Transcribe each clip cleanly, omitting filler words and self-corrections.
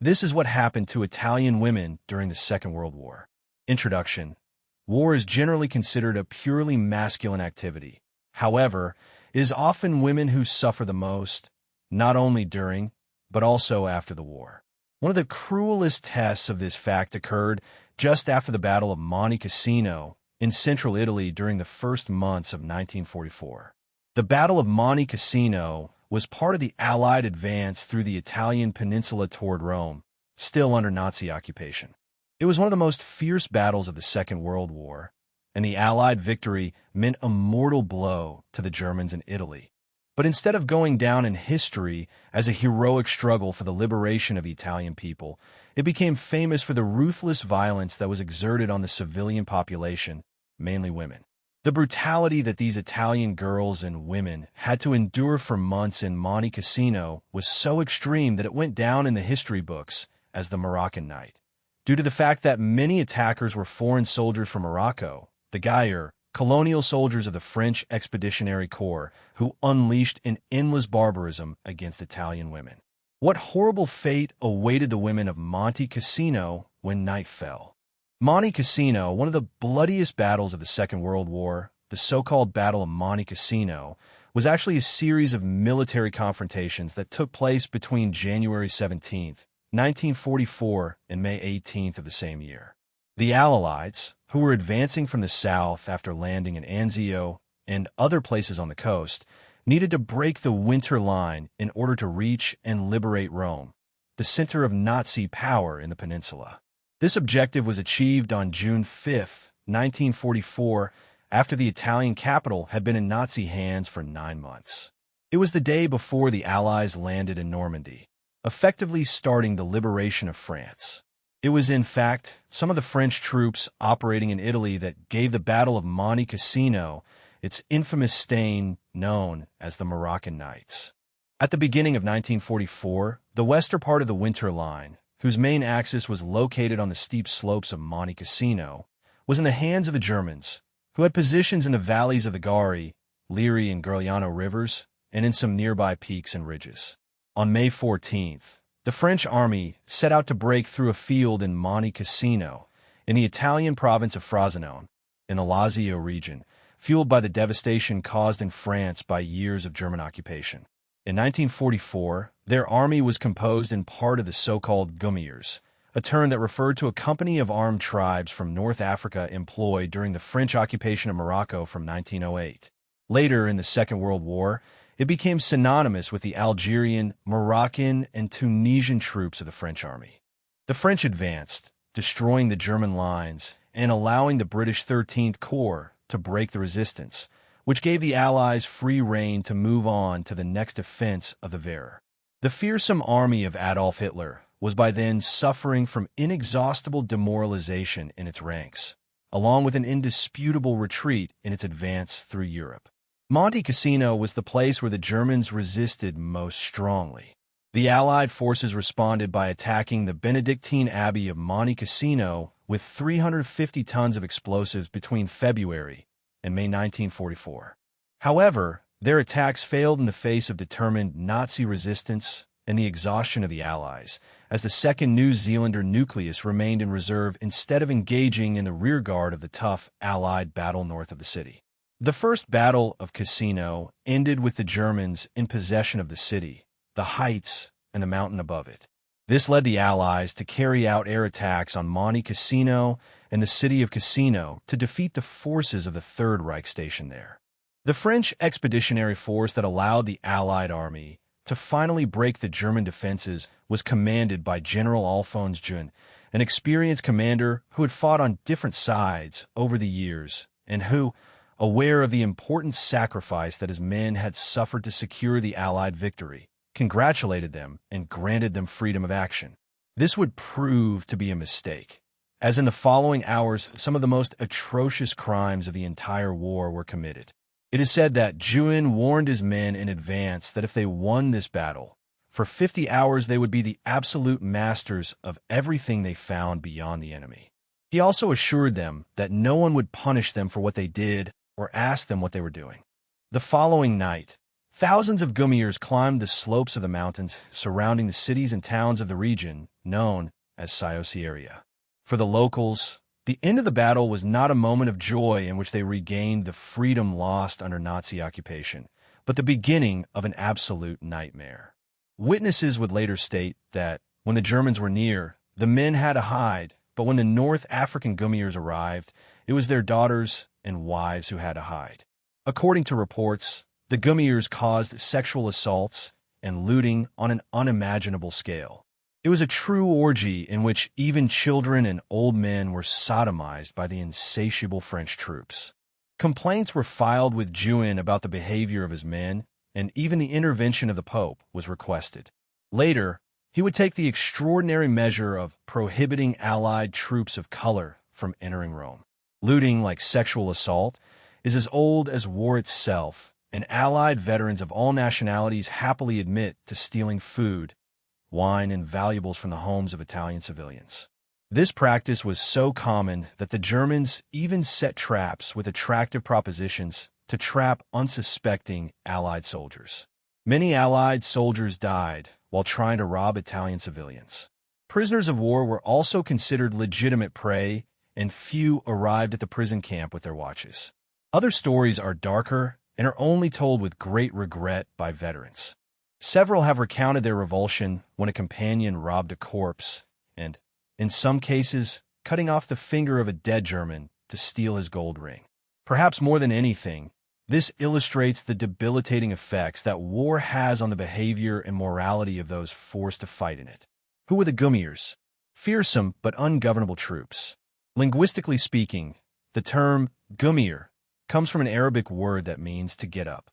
This is what happened to Italian women during the Second World War. Introduction. War is generally considered a purely masculine activity. However, it is often women who suffer the most, not only during, but also after the war. One of the cruelest tests of this fact occurred just after the Battle of Monte Cassino in central Italy during the first months of 1944. The Battle of Monte Cassino was part of the Allied advance through the Italian peninsula toward Rome, still under Nazi occupation. It was one of the most fierce battles of the Second World War, and the Allied victory meant a mortal blow to the Germans in Italy. But instead of going down in history as a heroic struggle for the liberation of the Italian people, it became famous for the ruthless violence that was exerted on the civilian population, mainly women. The brutality that these Italian girls and women had to endure for months in Monte Cassino was so extreme that it went down in the history books as the Moroccan Night. Due to the fact that many attackers were foreign soldiers from Morocco, the Gayer, colonial soldiers of the French Expeditionary Corps, who unleashed an endless barbarism against Italian women. What horrible fate awaited the women of Monte Cassino when night fell? Monte Cassino, one of the bloodiest battles of the Second World War, the so-called Battle of Monte Cassino, was actually a series of military confrontations that took place between January 17, 1944 and May 18th of the same year. The Allies, who were advancing from the south after landing in Anzio and other places on the coast, needed to break the winter line in order to reach and liberate Rome, the center of Nazi power in the peninsula. This objective was achieved on June 5, 1944, after the Italian capital had been in Nazi hands for 9 months. It was the day before the Allies landed in Normandy, effectively starting the liberation of France. It was, in fact, some of the French troops operating in Italy that gave the Battle of Monte Cassino its infamous stain known as the Moroccan Nights. At the beginning of 1944, the western part of the Winter Line, whose main axis was located on the steep slopes of Monte Cassino, was in the hands of the Germans, who had positions in the valleys of the Gari, Liri, and Garigliano rivers, and in some nearby peaks and ridges. On May 14th, the French army set out to break through a field in Monte Cassino, in the Italian province of Frosinone, in the Lazio region, fueled by the devastation caused in France by years of German occupation. In 1944, their army was composed in part of the so-called couriers, a term that referred to a company of armed tribes from North Africa employed during the French occupation of Morocco from 1908. Later, in the Second World War, it became synonymous with the Algerian, Moroccan, and Tunisian troops of the French army. The French advanced, destroying the German lines and allowing the British 13th Corps to break the resistance, which gave the Allies free rein to move on to the next offense of the Wehr. The fearsome army of Adolf Hitler was by then suffering from inexhaustible demoralization in its ranks, along with an indisputable retreat in its advance through Europe. Monte Cassino was the place where the Germans resisted most strongly. The Allied forces responded by attacking the Benedictine Abbey of Monte Cassino with 350 tons of explosives between February and May 1944. However, their attacks failed in the face of determined Nazi resistance and the exhaustion of the Allies, as the 2nd New Zealander nucleus remained in reserve instead of engaging in the rearguard of the tough Allied battle north of the city. The First Battle of Cassino ended with the Germans in possession of the city, the heights, and the mountain above it. This led the Allies to carry out air attacks on Monte Cassino and the city of Cassino to defeat the forces of the Third Reich stationed there. The French expeditionary force that allowed the Allied army to finally break the German defenses was commanded by General Alphonse Juin, an experienced commander who had fought on different sides over the years and who, aware of the important sacrifice that his men had suffered to secure the Allied victory, congratulated them and granted them freedom of action. This would prove to be a mistake, as in the following hours some of the most atrocious crimes of the entire war were committed. It is said that Juin warned his men in advance that if they won this battle, for 50 hours they would be the absolute masters of everything they found beyond the enemy. He also assured them that no one would punish them for what they did or ask them what they were doing. The following night, thousands of couriers climbed the slopes of the mountains surrounding the cities and towns of the region known as Ciocieria. For the locals, the end of the battle was not a moment of joy in which they regained the freedom lost under Nazi occupation, but the beginning of an absolute nightmare. Witnesses would later state that, when the Germans were near, the men had to hide, but when the North African Gummers arrived, it was their daughters and wives who had to hide. According to reports, the Gummers caused sexual assaults and looting on an unimaginable scale. It was a true orgy in which even children and old men were sodomized by the insatiable French troops. Complaints were filed with Juin about the behavior of his men, and even the intervention of the Pope was requested. Later, he would take the extraordinary measure of prohibiting Allied troops of color from entering Rome. Looting, like sexual assault, is as old as war itself, and Allied veterans of all nationalities happily admit to stealing food, wine, and valuables from the homes of Italian civilians. This practice was so common that the Germans even set traps with attractive propositions to trap unsuspecting Allied soldiers. Many Allied soldiers died while trying to rob Italian civilians. Prisoners of war were also considered legitimate prey, and few arrived at the prison camp with their watches. Other stories are darker and are only told with great regret by veterans. Several have recounted their revulsion when a companion robbed a corpse, and, in some cases, cutting off the finger of a dead German to steal his gold ring. Perhaps more than anything, this illustrates the debilitating effects that war has on the behavior and morality of those forced to fight in it. Who were the Gummers? Fearsome but ungovernable troops. Linguistically speaking, the term Gummer comes from an Arabic word that means to get up.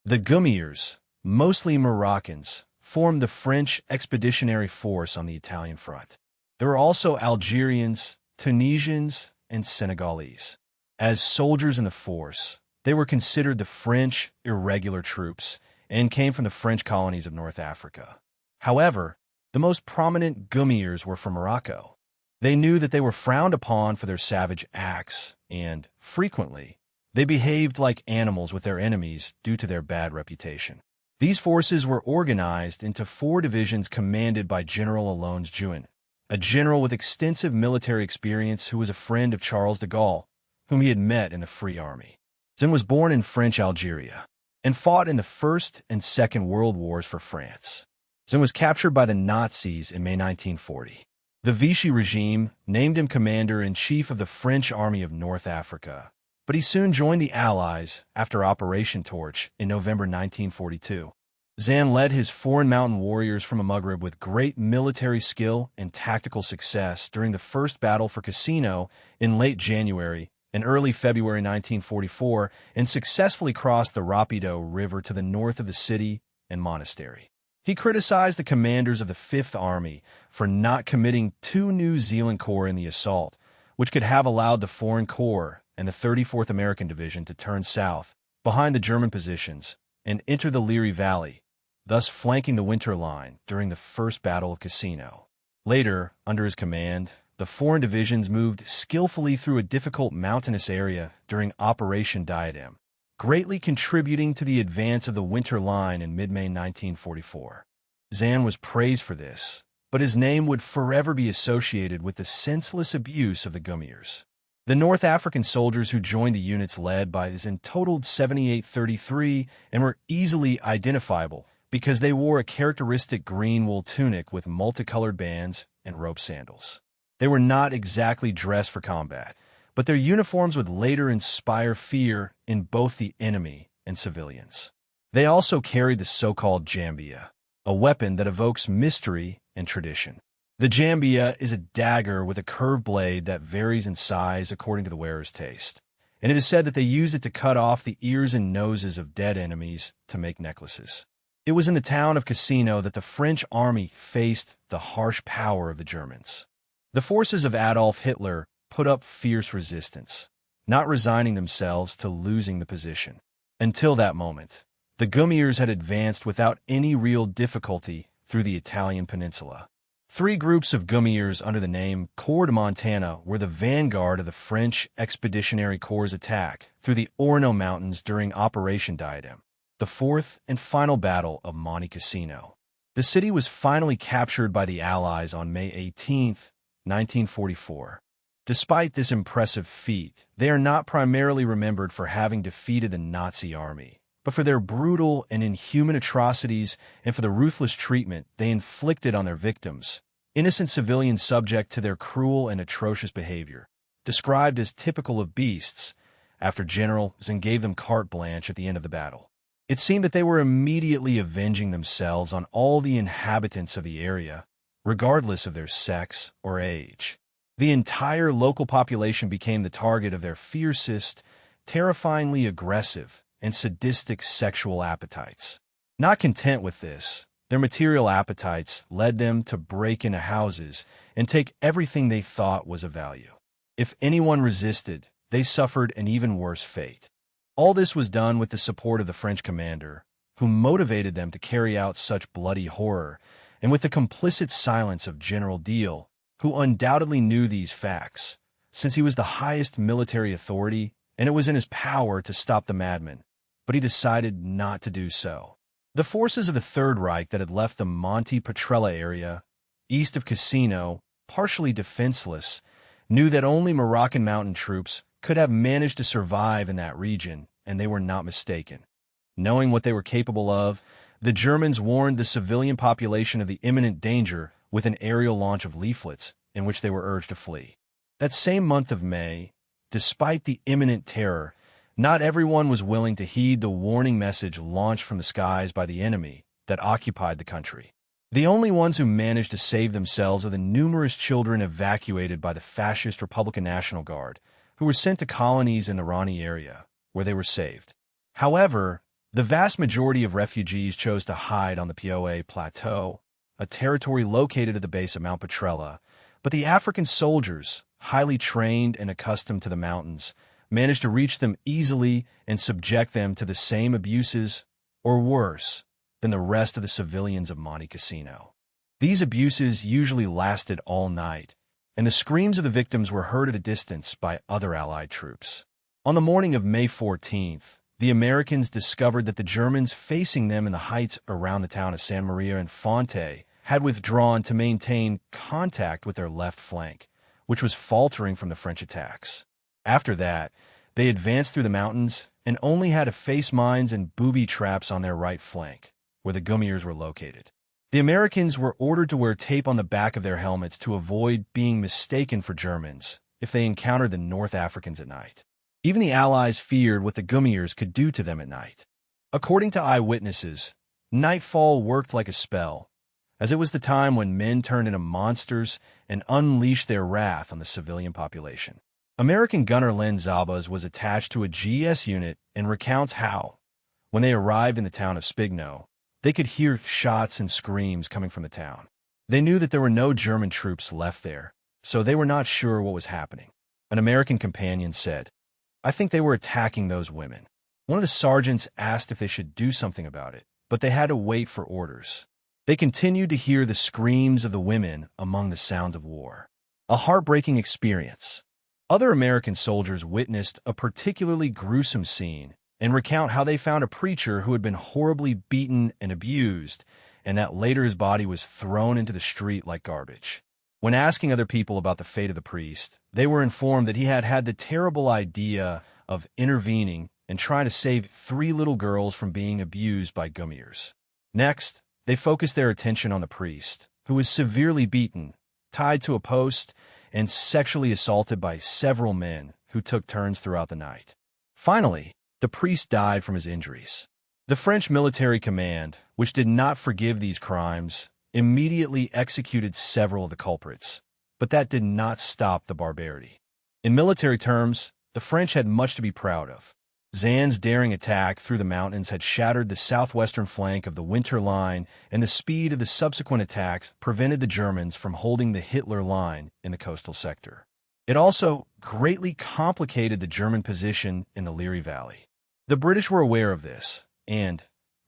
The Gummers, mostly Moroccans, formed the French expeditionary force on the Italian front. There were also Algerians, Tunisians, and Senegalese. As soldiers in the force, they were considered the French irregular troops and came from the French colonies of North Africa. However, the most prominent Gummers were from Morocco. They knew that they were frowned upon for their savage acts, and, frequently, they behaved like animals with their enemies due to their bad reputation. These forces were organized into 4 divisions commanded by General Aloys Juin, a general with extensive military experience who was a friend of Charles de Gaulle, whom he had met in the Free Army. Juin was born in French Algeria and fought in the First and Second World Wars for France. Juin was captured by the Nazis in May 1940. The Vichy regime named him commander-in-chief of the French Army of North Africa, but he soon joined the Allies after Operation Torch in November 1942. Juin led his foreign mountain warriors from Maghreb with great military skill and tactical success during the first battle for Cassino in late January and early February 1944, and successfully crossed the Rapido River to the north of the city and monastery. He criticized the commanders of the Fifth Army for not committing 2 New Zealand Corps in the assault, which could have allowed the Foreign Corps and the 34th American Division to turn south, behind the German positions, and enter the Liri Valley, thus flanking the Winter Line during the First Battle of Cassino. Later, under his command, the foreign divisions moved skillfully through a difficult mountainous area during Operation Diadem, greatly contributing to the advance of the Winter Line in mid-May 1944. Juin was praised for this, but his name would forever be associated with the senseless abuse of the Gummers. The North African soldiers who joined the units led by Juin totaled 7833 and were easily identifiable because they wore a characteristic green wool tunic with multicolored bands and rope sandals. They were not exactly dressed for combat, but their uniforms would later inspire fear in both the enemy and civilians. They also carried the so-called jambia, a weapon that evokes mystery and tradition. The jambia is a dagger with a curved blade that varies in size according to the wearer's taste, and it is said that they used it to cut off the ears and noses of dead enemies to make necklaces. It was in the town of Cassino that the French army faced the harsh power of the Germans. The forces of Adolf Hitler put up fierce resistance, not resigning themselves to losing the position. Until that moment, the Gummers had advanced without any real difficulty through the Italian peninsula. 3 groups of Gummers under the name Corps de Montana were the vanguard of the French Expeditionary Corps' attack through the Orono Mountains during Operation Diadem, the 4th and final battle of Monte Cassino. The city was finally captured by the Allies on May 18, 1944. Despite this impressive feat, they are not primarily remembered for having defeated the Nazi army, but for their brutal and inhuman atrocities and for the ruthless treatment they inflicted on their victims, innocent civilians subject to their cruel and atrocious behavior. Described as typical of beasts, after General Zinn gave them carte blanche at the end of the battle. It seemed that they were immediately avenging themselves on all the inhabitants of the area, regardless of their sex or age. The entire local population became the target of their fiercest, terrifyingly aggressive, and sadistic sexual appetites. Not content with this, their material appetites led them to break into houses and take everything they thought was of value. If anyone resisted, they suffered an even worse fate. All this was done with the support of the French commander, who motivated them to carry out such bloody horror, and with the complicit silence of General Deal, who undoubtedly knew these facts, since he was the highest military authority and it was in his power to stop the madmen, but he decided not to do so. The forces of the Third Reich that had left the Monte Petrella area, east of Cassino, partially defenseless, knew that only Moroccan mountain troops could have managed to survive in that region, and they were not mistaken. Knowing what they were capable of, the Germans warned the civilian population of the imminent danger with an aerial launch of leaflets in which they were urged to flee. That same month of May, despite the imminent terror, not everyone was willing to heed the warning message launched from the skies by the enemy that occupied the country. The only ones who managed to save themselves are the numerous children evacuated by the fascist Republican National Guard, who were sent to colonies in the Rani area, where they were saved. However, the vast majority of refugees chose to hide on the Pioe Plateau, a territory located at the base of Mount Petrella, but the African soldiers, highly trained and accustomed to the mountains, managed to reach them easily and subject them to the same abuses, or worse, than the rest of the civilians of Monte Cassino. These abuses usually lasted all night, and the screams of the victims were heard at a distance by other Allied troops. On the morning of May 14th, the Americans discovered that the Germans facing them in the heights around the town of San Maria and Fonte had withdrawn to maintain contact with their left flank, which was faltering from the French attacks. After that, they advanced through the mountains and only had to face mines and booby traps on their right flank, where the Gummiers were located. The Americans were ordered to wear tape on the back of their helmets to avoid being mistaken for Germans if they encountered the North Africans at night. Even the Allies feared what the Gummiers could do to them at night. According to eyewitnesses, nightfall worked like a spell, as it was the time when men turned into monsters and unleashed their wrath on the civilian population. American gunner Len Zabas was attached to a GS unit and recounts how, when they arrived in the town of Spigno, they could hear shots and screams coming from the town. They knew that there were no German troops left there, so they were not sure what was happening. An American companion said, "I think they were attacking those women." One of the sergeants asked if they should do something about it, but they had to wait for orders. They continued to hear the screams of the women among the sounds of war. A heartbreaking experience. Other American soldiers witnessed a particularly gruesome scene and recount how they found a preacher who had been horribly beaten and abused, and that later his body was thrown into the street like garbage. When asking other people about the fate of the priest, they were informed that he had had the terrible idea of intervening and trying to save 3 little girls from being abused by Gummiers. Next, they focused their attention on the priest, who was severely beaten, tied to a post, and sexually assaulted by several men who took turns throughout the night. Finally, the priest died from his injuries. The French military command, which did not forgive these crimes, immediately executed several of the culprits, but that did not stop the barbarity. In military terms, the French had much to be proud of. Zann's daring attack through the mountains had shattered the southwestern flank of the Winter Line, and the speed of the subsequent attacks prevented the Germans from holding the Hitler Line in the coastal sector. It also greatly complicated the German position in the Liri Valley. The British were aware of this, and,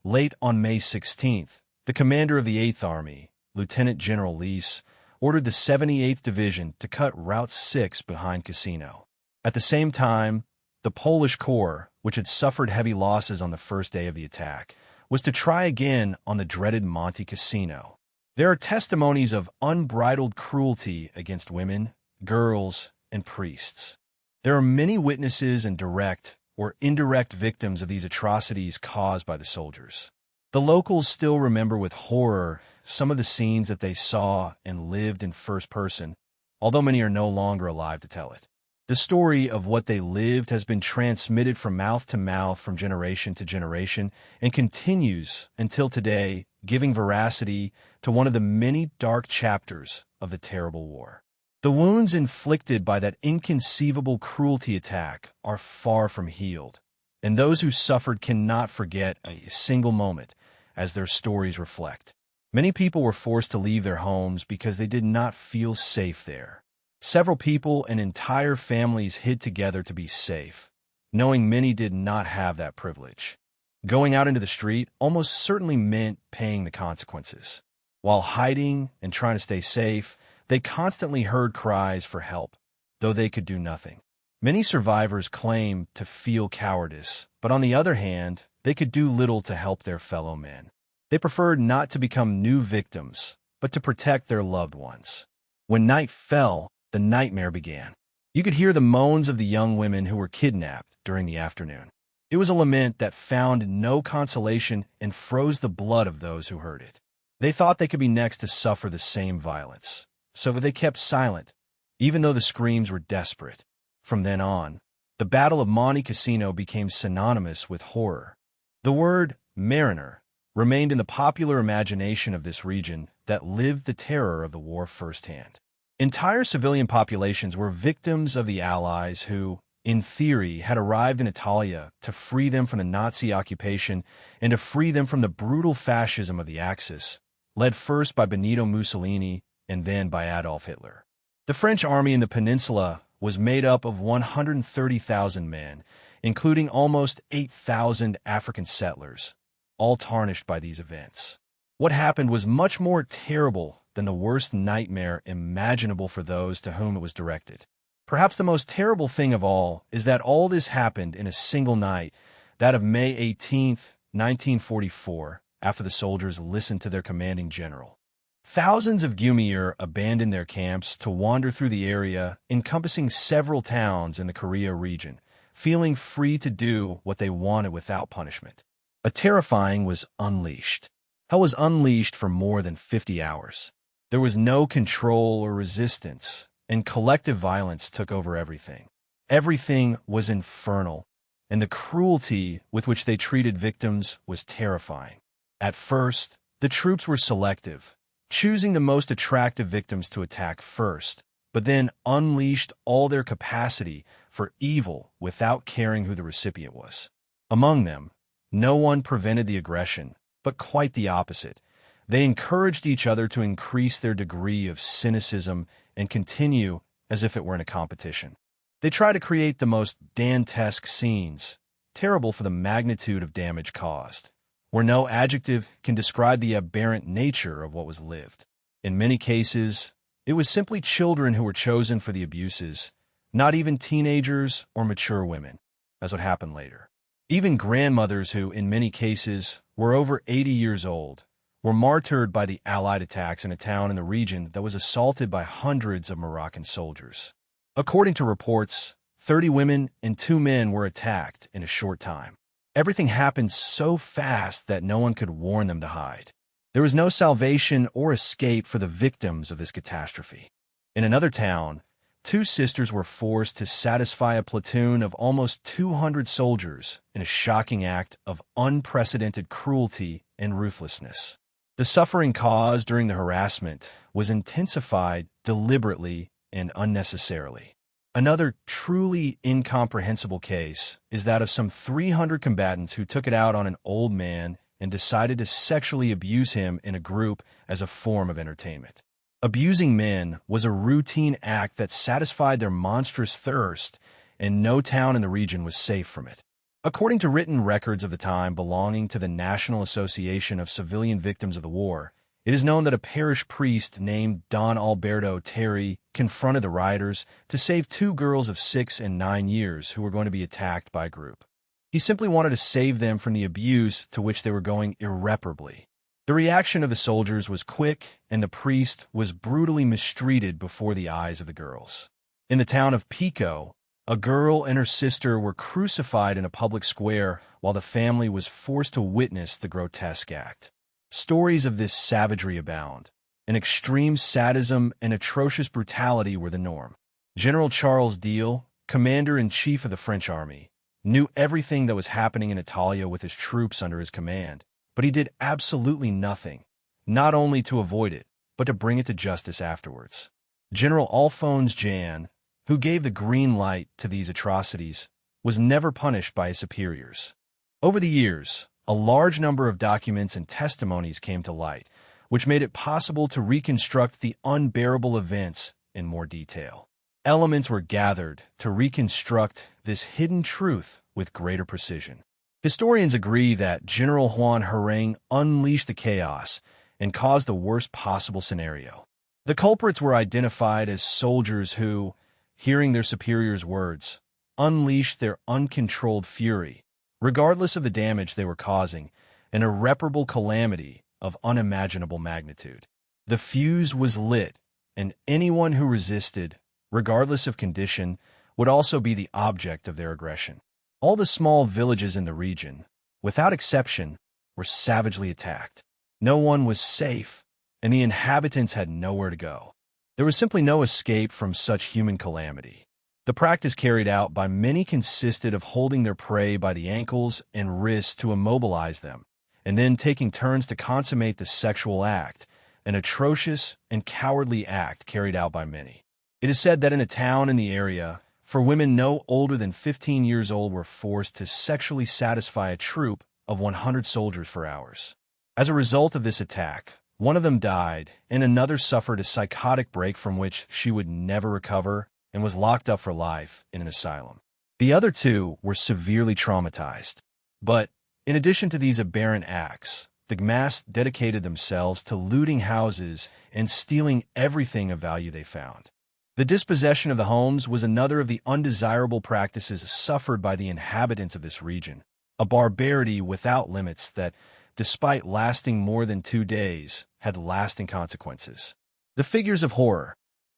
late on May 16th, the commander of the 8th Army, Lieutenant General Leese, ordered the 78th Division to cut Route 6 behind Cassino. At the same time, the Polish Corps, which had suffered heavy losses on the first day of the attack, was to try again on the dreaded Monte Casino. There are testimonies of unbridled cruelty against women, girls, and priests. There are many witnesses and direct or indirect victims of these atrocities caused by the soldiers. The locals still remember with horror some of the scenes that they saw and lived in first person, although many are no longer alive to tell it. The story of what they lived has been transmitted from mouth to mouth from generation to generation and continues until today, giving veracity to one of the many dark chapters of the terrible war. The wounds inflicted by that inconceivable cruelty attack are far from healed, and those who suffered cannot forget a single moment, as their stories reflect. Many people were forced to leave their homes because they did not feel safe there. Several people and entire families hid together to be safe, knowing many did not have that privilege. Going out into the street almost certainly meant paying the consequences. While hiding and trying to stay safe, they constantly heard cries for help, though they could do nothing. Many survivors claim to feel cowardice, but on the other hand, they could do little to help their fellow men. They preferred not to become new victims, but to protect their loved ones. When night fell, the nightmare began. You could hear the moans of the young women who were kidnapped during the afternoon. It was a lament that found no consolation and froze the blood of those who heard it. They thought they could be next to suffer the same violence, so they kept silent, even though the screams were desperate. From then on, the Battle of Monte Cassino became synonymous with horror. The word mariner remained in the popular imagination of this region that lived the terror of the war firsthand. Entire civilian populations were victims of the Allies who, in theory, had arrived in Italia to free them from the Nazi occupation and to free them from the brutal fascism of the Axis, led first by Benito Mussolini and then by Adolf Hitler. The French army in the peninsula was made up of 130,000 men, including almost 8,000 African settlers, all tarnished by these events. What happened was much more terrible than the worst nightmare imaginable for those to whom it was directed. Perhaps the most terrible thing of all is that all this happened in a single night, that of May 18th, 1944, after the soldiers listened to their commanding general. Thousands of Guerriers abandoned their camps to wander through the area encompassing several towns in the Korea region, feeling free to do what they wanted without punishment. A terrifying was unleashed. Hell was unleashed for more than 50 hours. There was no control or resistance, and collective violence took over everything. Everything was infernal, and the cruelty with which they treated victims was terrifying. At first, the troops were selective, choosing the most attractive victims to attack first, but then unleashed all their capacity for evil without caring who the recipient was. Among them, no one prevented the aggression, but quite the opposite. They encouraged each other to increase their degree of cynicism and continue as if it were in a competition. They tried to create the most Dantesque scenes, terrible for the magnitude of damage caused, where no adjective can describe the aberrant nature of what was lived. In many cases, it was simply children who were chosen for the abuses, not even teenagers or mature women, as would happen later. Even grandmothers who, in many cases, were over 80 years old, were martyred by the Allied attacks in a town in the region that was assaulted by hundreds of Moroccan soldiers. According to reports, 30 women and 2 men were attacked in a short time. Everything happened so fast that no one could warn them to hide. There was no salvation or escape for the victims of this catastrophe. In another town, 2 sisters were forced to satisfy a platoon of almost 200 soldiers in a shocking act of unprecedented cruelty and ruthlessness. The suffering caused during the harassment was intensified deliberately and unnecessarily. Another truly incomprehensible case is that of some 300 combatants who took it out on an old man and decided to sexually abuse him in a group as a form of entertainment. Abusing men was a routine act that satisfied their monstrous thirst, and no town in the region was safe from it. According to written records of the time belonging to the National Association of Civilian Victims of the War, it is known that a parish priest named Don Alberto Terry confronted the rioters to save 2 girls of 6 and 9 years who were going to be attacked by a group. He simply wanted to save them from the abuse to which they were going irreparably. The reaction of the soldiers was quick, and the priest was brutally mistreated before the eyes of the girls. In the town of Pico, a girl and her sister were crucified in a public square while the family was forced to witness the grotesque act. Stories of this savagery abound, and extreme sadism and atrocious brutality were the norm. General Charles Diehl, commander-in-chief of the French army, knew everything that was happening in Italia with his troops under his command, but he did absolutely nothing, not only to avoid it, but to bring it to justice afterwards. General Alphonse Jan, who gave the green light to these atrocities, was never punished by his superiors. Over the years, a large number of documents and testimonies came to light, which made it possible to reconstruct the unbearable events in more detail. Elements were gathered to reconstruct this hidden truth with greater precision. Historians agree that General Juan Herrang unleashed the chaos and caused the worst possible scenario. The culprits were identified as soldiers who, hearing their superiors' words, unleashed their uncontrolled fury, regardless of the damage they were causing, an irreparable calamity of unimaginable magnitude. The fuse was lit, and anyone who resisted, regardless of condition, would also be the object of their aggression. All the small villages in the region, without exception, were savagely attacked. No one was safe, and the inhabitants had nowhere to go. There was simply no escape from such human calamity. The practice carried out by many consisted of holding their prey by the ankles and wrists to immobilize them, and then taking turns to consummate the sexual act, an atrocious and cowardly act carried out by many. It is said that in a town in the area, for women no older than 15 years old were forced to sexually satisfy a troop of 100 soldiers for hours. As a result of this attack, one of them died, and another suffered a psychotic break from which she would never recover and was locked up for life in an asylum. The other two were severely traumatized. But, in addition to these aberrant acts, the mass dedicated themselves to looting houses and stealing everything of value they found. The dispossession of the homes was another of the undesirable practices suffered by the inhabitants of this region, a barbarity without limits that, despite lasting more than 2 days, had lasting consequences. The figures of horror.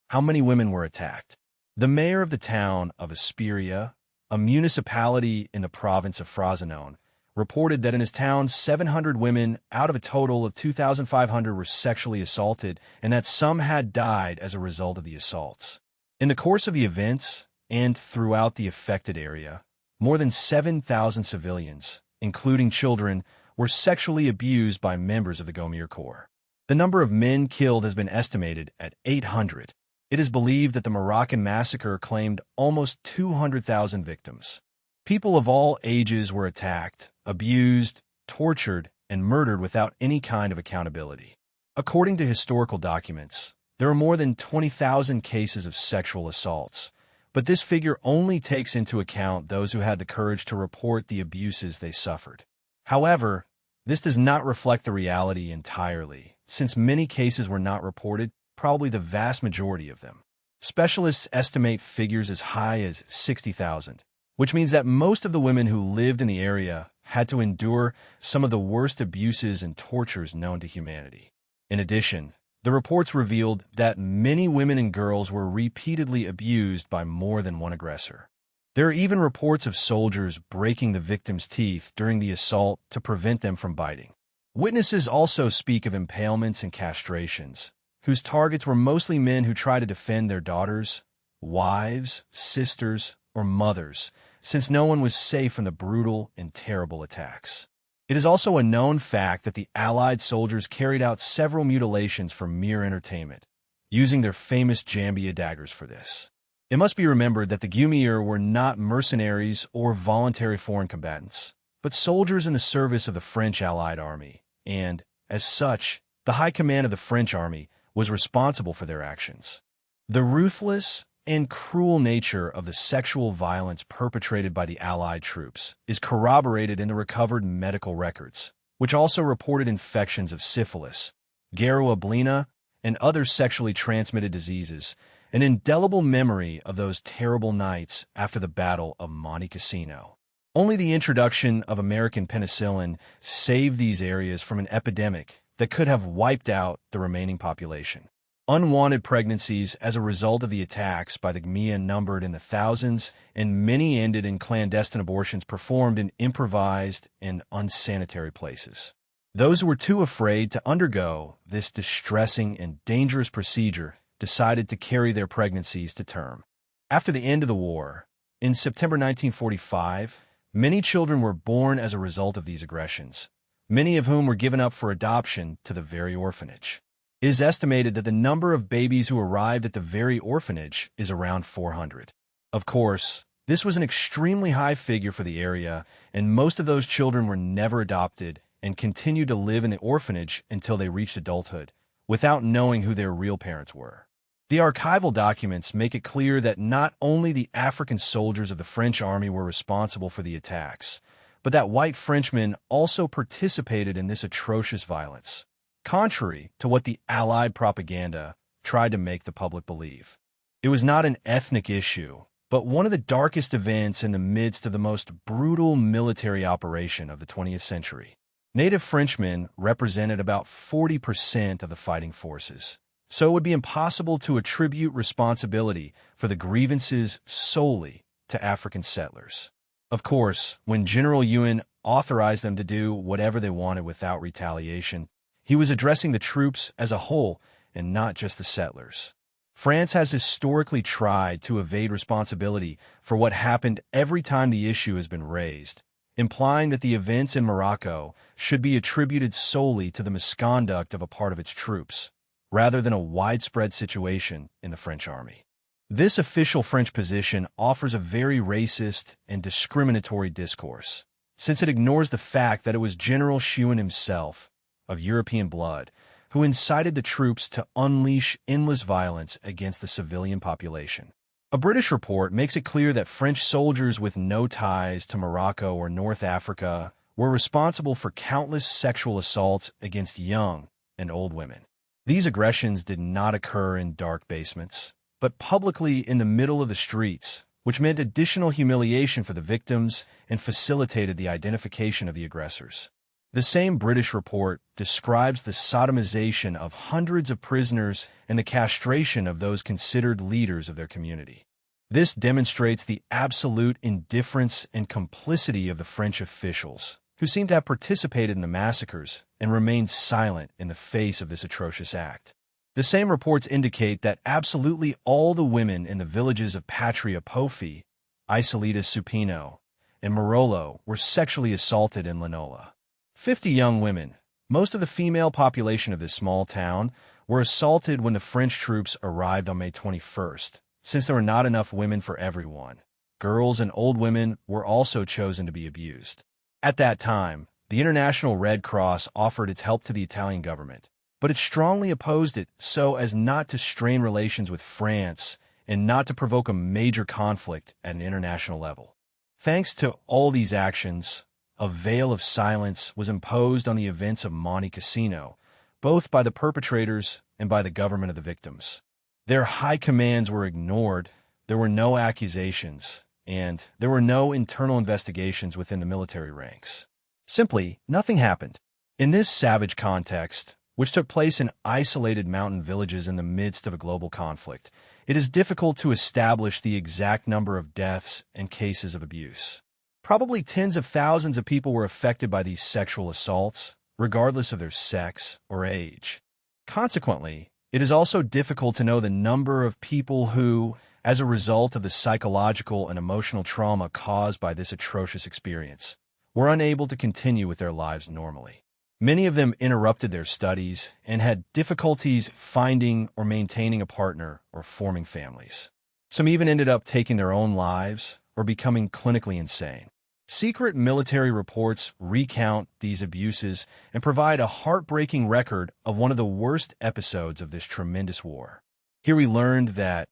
How many women were attacked? The mayor of the town of Asperia, a municipality in the province of Frosinone, reported that in his town 700 women out of a total of 2,500 were sexually assaulted and that some had died as a result of the assaults. In the course of the events, and throughout the affected area, more than 7,000 civilians, including children, were sexually abused by members of the Gomir Corps. The number of men killed has been estimated at 800. It is believed that the Moroccan massacre claimed almost 200,000 victims. People of all ages were attacked, abused, tortured, and murdered without any kind of accountability. According to historical documents, there are more than 20,000 cases of sexual assaults, but this figure only takes into account those who had the courage to report the abuses they suffered. However, this does not reflect the reality entirely, since many cases were not reported, probably the vast majority of them. Specialists estimate figures as high as 60,000. Which means that most of the women who lived in the area had to endure some of the worst abuses and tortures known to humanity. In addition, the reports revealed that many women and girls were repeatedly abused by more than one aggressor. There are even reports of soldiers breaking the victims' teeth during the assault to prevent them from biting. Witnesses also speak of impalements and castrations, whose targets were mostly men who tried to defend their daughters, wives, sisters, or mothers, since no one was safe from the brutal and terrible attacks. It is also a known fact that the Allied soldiers carried out several mutilations for mere entertainment, using their famous Jambia daggers for this. It must be remembered that the Gumir were not mercenaries or voluntary foreign combatants, but soldiers in the service of the French Allied army, and, as such, the high command of the French army was responsible for their actions. The ruthless and cruel nature of the sexual violence perpetrated by the Allied troops is corroborated in the recovered medical records, which also reported infections of syphilis, garoablina, and other sexually transmitted diseases, an indelible memory of those terrible nights after the Battle of Monte Cassino. Only the introduction of American penicillin saved these areas from an epidemic that could have wiped out the remaining population. Unwanted pregnancies as a result of the attacks by the WWII numbered in the thousands, and many ended in clandestine abortions performed in improvised and unsanitary places. Those who were too afraid to undergo this distressing and dangerous procedure decided to carry their pregnancies to term. After the end of the war, in September 1945, many children were born as a result of these aggressions, many of whom were given up for adoption to the very orphanage. It is estimated that the number of babies who arrived at the very orphanage is around 400. Of course, this was an extremely high figure for the area, and most of those children were never adopted and continued to live in the orphanage until they reached adulthood, without knowing who their real parents were. The archival documents make it clear that not only the African soldiers of the French army were responsible for the attacks, but that white Frenchmen also participated in this atrocious violence, contrary to what the Allied propaganda tried to make the public believe. It was not an ethnic issue, but one of the darkest events in the midst of the most brutal military operation of the 20th century. Native Frenchmen represented about 40% of the fighting forces, so it would be impossible to attribute responsibility for the grievances solely to African settlers. Of course, when General Ewan authorized them to do whatever they wanted without retaliation, he was addressing the troops as a whole and not just the settlers. France has historically tried to evade responsibility for what happened every time the issue has been raised, implying that the events in Morocco should be attributed solely to the misconduct of a part of its troops, rather than a widespread situation in the French army. This official French position offers a very racist and discriminatory discourse, since it ignores the fact that it was General Ewan himself, of European blood, who incited the troops to unleash endless violence against the civilian population. A British report makes it clear that French soldiers with no ties to Morocco or North Africa were responsible for countless sexual assaults against young and old women. These aggressions did not occur in dark basements, but publicly in the middle of the streets, which meant additional humiliation for the victims and facilitated the identification of the aggressors. The same British report describes the sodomization of hundreds of prisoners and the castration of those considered leaders of their community. This demonstrates the absolute indifference and complicity of the French officials, who seem to have participated in the massacres and remained silent in the face of this atrocious act. The same reports indicate that absolutely all the women in the villages of Patria Pofi, Isolita Supino, and Morolo were sexually assaulted in Lanola. 50 young women, most of the female population of this small town, were assaulted when the French troops arrived on May 21st, since there were not enough women for everyone. Girls and old women were also chosen to be abused. At that time, the International Red Cross offered its help to the Italian government, but it strongly opposed it so as not to strain relations with France and not to provoke a major conflict at an international level. Thanks to all these actions, a veil of silence was imposed on the events of Monte Cassino, both by the perpetrators and by the government of the victims. Their high commands were ignored, there were no accusations, and there were no internal investigations within the military ranks. Simply, nothing happened. In this savage context, which took place in isolated mountain villages in the midst of a global conflict, it is difficult to establish the exact number of deaths and cases of abuse. Probably tens of thousands of people were affected by these sexual assaults, regardless of their sex or age. Consequently, it is also difficult to know the number of people who, as a result of the psychological and emotional trauma caused by this atrocious experience, were unable to continue with their lives normally. Many of them interrupted their studies and had difficulties finding or maintaining a partner or forming families. Some even ended up taking their own lives or becoming clinically insane. Secret military reports recount these abuses and provide a heartbreaking record of one of the worst episodes of this tremendous war. Here we learned that,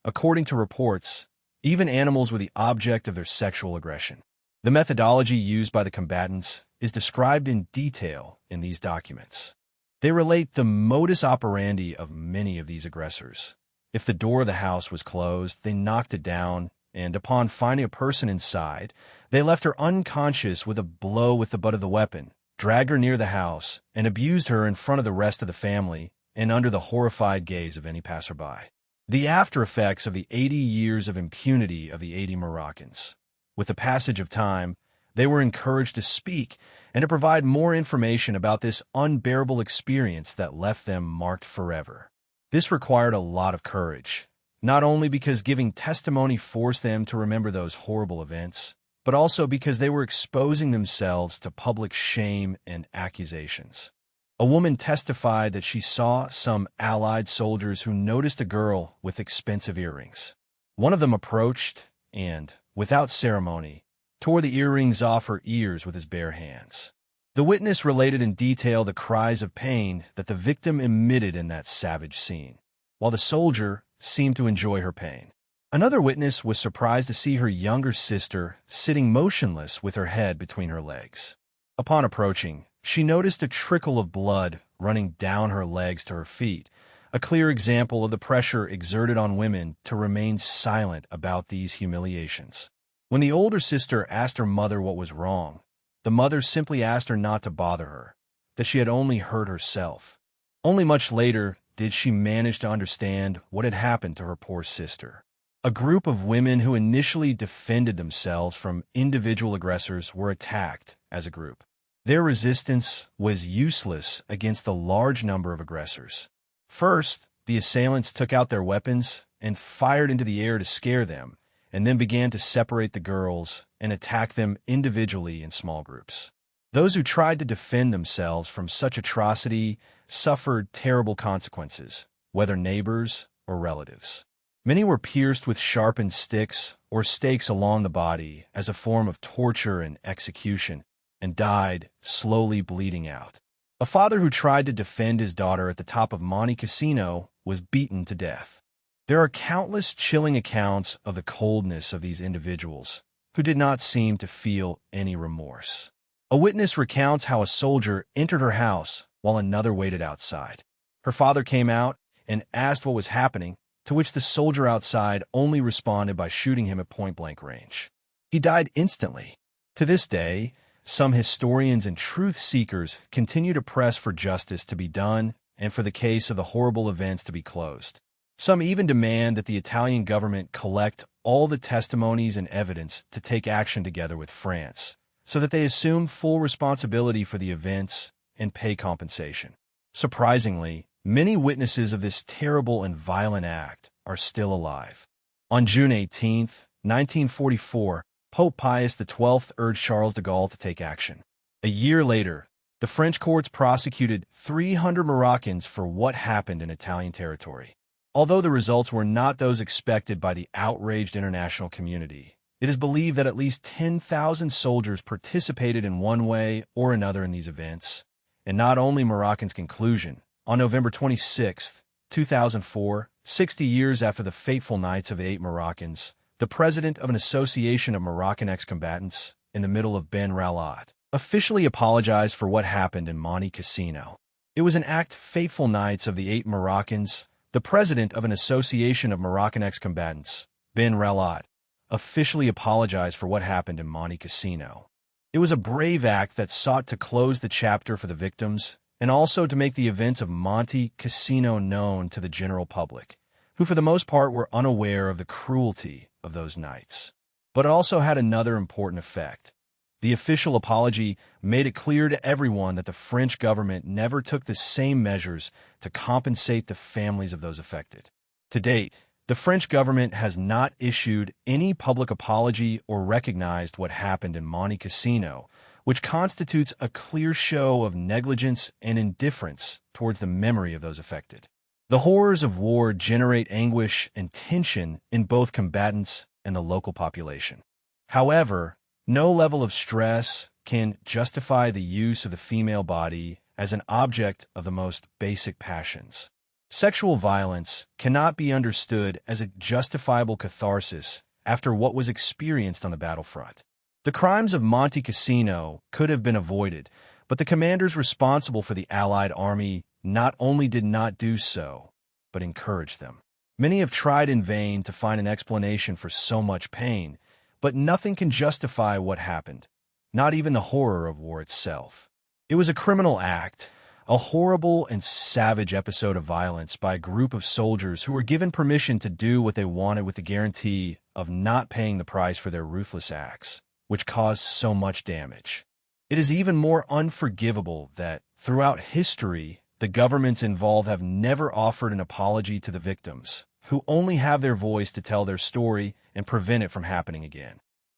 according to reports, even animals were the object of their sexual aggression. The methodology used by the combatants is described in detail in these documents. They relate the modus operandi of many of these aggressors. If the door of the house was closed, they knocked it down and upon finding a person inside, they left her unconscious with a blow with the butt of the weapon, dragged her near the house, and abused her in front of the rest of the family and under the horrified gaze of any passerby. The after effects of the 80 years of impunity of the 80 Moroccans. With the passage of time, they were encouraged to speak and to provide more information about this unbearable experience that left them marked forever. This required a lot of courage, not only because giving testimony forced them to remember those horrible events, but also because they were exposing themselves to public shame and accusations. A woman testified that she saw some Allied soldiers who noticed a girl with expensive earrings. One of them approached and, without ceremony, tore the earrings off her ears with his bare hands. The witness related in detail the cries of pain that the victim emitted in that savage scene, while the soldier seemed to enjoy her pain. Another witness was surprised to see her younger sister sitting motionless with her head between her legs. Upon approaching, she noticed a trickle of blood running down her legs to her feet, a clear example of the pressure exerted on women to remain silent about these humiliations. When the older sister asked her mother what was wrong, the mother simply asked her not to bother her, that she had only hurt herself. Only much later did she manage to understand what had happened to her poor sister. A group of women who initially defended themselves from individual aggressors were attacked as a group. Their resistance was useless against the large number of aggressors. First, the assailants took out their weapons and fired into the air to scare them, and then began to separate the girls and attack them individually in small groups. Those who tried to defend themselves from such atrocity suffered terrible consequences, whether neighbors or relatives. Many were pierced with sharpened sticks or stakes along the body as a form of torture and execution, and died slowly bleeding out. A father who tried to defend his daughter at the top of Monte Cassino was beaten to death. There are countless chilling accounts of the coldness of these individuals, who did not seem to feel any remorse. A witness recounts how a soldier entered her house while another waited outside. Her father came out and asked what was happening, to which the soldier outside only responded by shooting him at point-blank range. He died instantly. To this day, some historians and truth-seekers continue to press for justice to be done and for the case of the horrible events to be closed. Some even demand that the Italian government collect all the testimonies and evidence to take action together with France, so that they assume full responsibility for the events and pay compensation. Surprisingly, many witnesses of this terrible and violent act are still alive. On June 18, 1944, Pope Pius XII urged Charles de Gaulle to take action. A year later, the French courts prosecuted 300 Moroccans for what happened in Italian territory. Although the results were not those expected by the outraged international community, it is believed that at least 10,000 soldiers participated in one way or another in these events. And not only Moroccan's conclusion, on November 26, 2004, 60 years after the fateful nights of the 8 Moroccans, the president of an association of Moroccan ex-combatants in the middle of Ben Ralat officially apologized for what happened in Monte Cassino. It was an act fateful nights of the 8 Moroccans. The president of an association of Moroccan ex-combatants, Ben Ralat, officially apologized for what happened in Monte Cassino. It was a brave act that sought to close the chapter for the victims and also to make the events of Monte Cassino known to the general public, who for the most part were unaware of the cruelty of those nights. But it also had another important effect. The official apology made it clear to everyone that the French government never took the same measures to compensate the families of those affected. To date, the French government has not issued any public apology or recognized what happened in Monte Cassino, which constitutes a clear show of negligence and indifference towards the memory of those affected. The horrors of war generate anguish and tension in both combatants and the local population. However, no level of stress can justify the use of the female body as an object of the most basic passions. Sexual violence cannot be understood as a justifiable catharsis after what was experienced on the battlefront. The crimes of Monte Cassino could have been avoided, but the commanders responsible for the Allied army not only did not do so, but encouraged them. Many have tried in vain to find an explanation for so much pain, but nothing can justify what happened, not even the horror of war itself. It was a criminal act, a horrible and savage episode of violence by a group of soldiers who were given permission to do what they wanted with the guarantee of not paying the price for their ruthless acts, which caused so much damage. It is even more unforgivable that, throughout history, the governments involved have never offered an apology to the victims, who only have their voice to tell their story and prevent it from happening again.